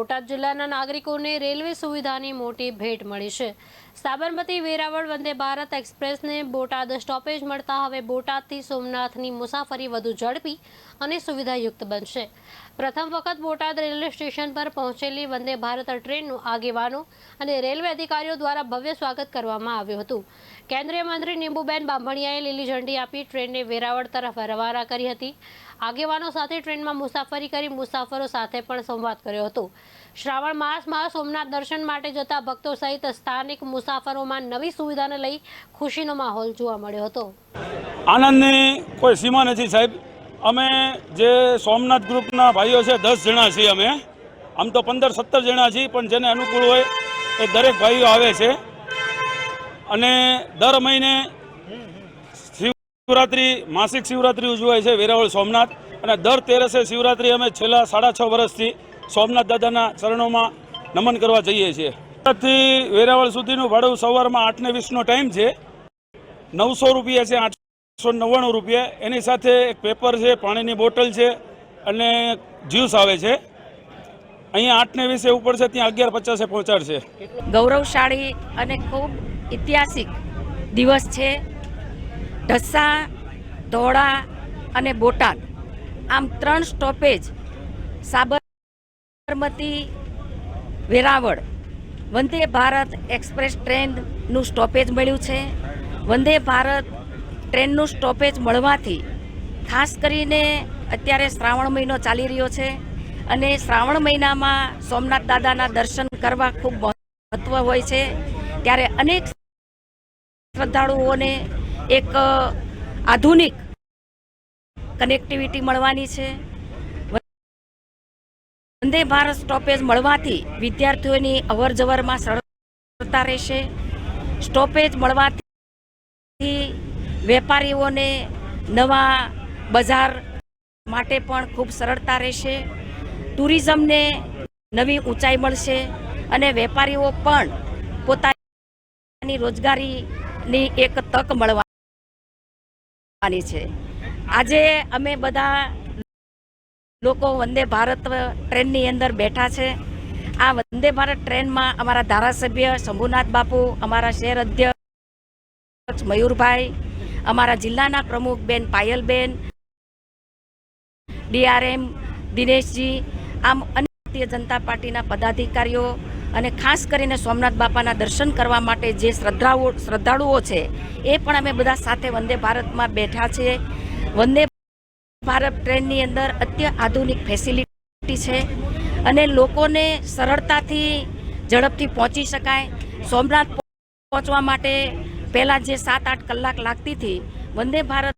બોટાદ જિલ્લાના નાગરિકોને રેલવે સુવિધાની મોટી ભેટ મળી છે। સાબરમતી વેરાવળ વંદે ભારત એક્સપ્રેસને બોટાદ સ્ટોપેજ મળતા હવે બોટાદથી સોમનાથની મુસાફરી વધુ ઝડપી અને સુવિધાયુક્ત બનશે। પ્રથમ વખત બોટાદ રેલવે સ્ટેશન પર પહોંચેલી વંદે ભારત ટ્રેનનું આગેવાનો અને રેલવે અધિકારીઓ દ્વારા ભવ્ય સ્વાગત કરવામાં આવ્યું હતું। કેન્દ્રીય મંત્રી નીંબુબેન બાંભણિયાએ લીલી ઝંડી આપી ટ્રેનને વેરાવળ તરફ રવાના કરી હતી। આગેવાનો સાથે ટ્રેનમાં મુસાફરી કરી મુસાફરો સાથે પણ સંવાદ કર્યો હતો। શ્રાવણ માસમાં સોમનાથ દર્શન માટે જતા ભક્તો સહિત સ્થાનિક મુસાફરોમાં નવી સુવિધાને લઈ ખુશીનો માહોલ જોવા મળ્યો હતો। આનંદની કોઈ સીમા નથી સાહેબ। અમે જે સોમનાથ ગ્રુપના ભાઈઓ છે 10 જણા છીએ। અમે આમ તો 15-17 જણા છીએ, પણ જેને અનુકૂળ હોય એ દરેક ભાઈઓ આવે છે અને દર મહિને શિવરાત્રી માસિક શિવરાત્રી ઉજવાય છે વેરાવળ સોમનાથ, અને દર 13 શિવરાત્રી અમે છેલ્લા 6.5 વર્ષથી સોમનાથ દાદાના ચરણોમાં નમન કરવા જઈએ છીએ। થી વેરાવળ સુધીનું ભાડું સવારમાં 8:20નો ટાઈમ છે। 900 રૂપિયા છે, 899 રૂપિયા। એની સાથે એક પેપર છે, પાણીની બોટલ છે અને જ્યુસ આવે છે। અહીંયા 8:20 ઉપર છે, ત્યાં 11:50 પહોંચાડશે। ગૌરવશાળી અને ખૂબ ઐતિહાસિક દિવસ છે। ઢસા, ધોળા અને બોટાદ આમ 3 stoppage Sabarmati Veraval Vande Bharat express ટ્રેનનું stoppage મળ્યું છે। વંદે ભારત ટ્રેનનું સ્ટોપેજ મળવાથી ખાસ કરીને અત્યારે શ્રાવણ મહિનો ચાલી રહ્યો છે અને શ્રાવણ મહિનામાં સોમનાથ દાદાના દર્શન કરવા ખૂબ મહત્વ હોય છે, ત્યારે અનેક શ્રદ્ધાળુઓને એક આધુનિક કનેક્ટિવિટી મળવાની છે। વંદે ભારત સ્ટોપેજ મળવાથી વિદ્યાર્થીઓની અવરજવરમાં સરળતા રહેશે। સ્ટોપેજ મળવાથી વેપારીઓને નવા બજાર માટે પણ ખૂબ સરળતા રહેશે। ટુરિઝમને નવી ઊંચાઈ મળશે અને વેપારીઓ પણ પોતાની રોજગારીની એક તક મળવાની છે। આજે અમે બધા લોકો વંદે ભારત ટ્રેનની અંદર બેઠા છે। આ વંદે ભારત ટ્રેનમાં અમારા ધારાસભ્ય શંભુનાથ બાપુ, અમારા શહેર અધ્યક્ષ મયુરભાઈ, અમારા જિલ્લાના પ્રમુખ બેન પાયલબેન, DRM દિનેશજી, આમ અનેક ભારતીય જનતા પાર્ટીના પદાધિકારીઓ અને ખાસ કરીને સોમનાથ બાપાના દર્શન કરવા માટે જે શ્રદ્ધાળુઓ છે એ પણ અમે બધા સાથે વંદે ભારતમાં બેઠા છીએ। વંદે ભારત ટ્રેનની અંદર અત્યાધુનિક ફેસિલિટી છે અને લોકોને સરળતાથી ઝડપથી પહોંચી શકાય। સોમનાથ પહોંચવા માટે પહેલાં જે 7-8 કલાક લાગતી હતી, વંદે ભારત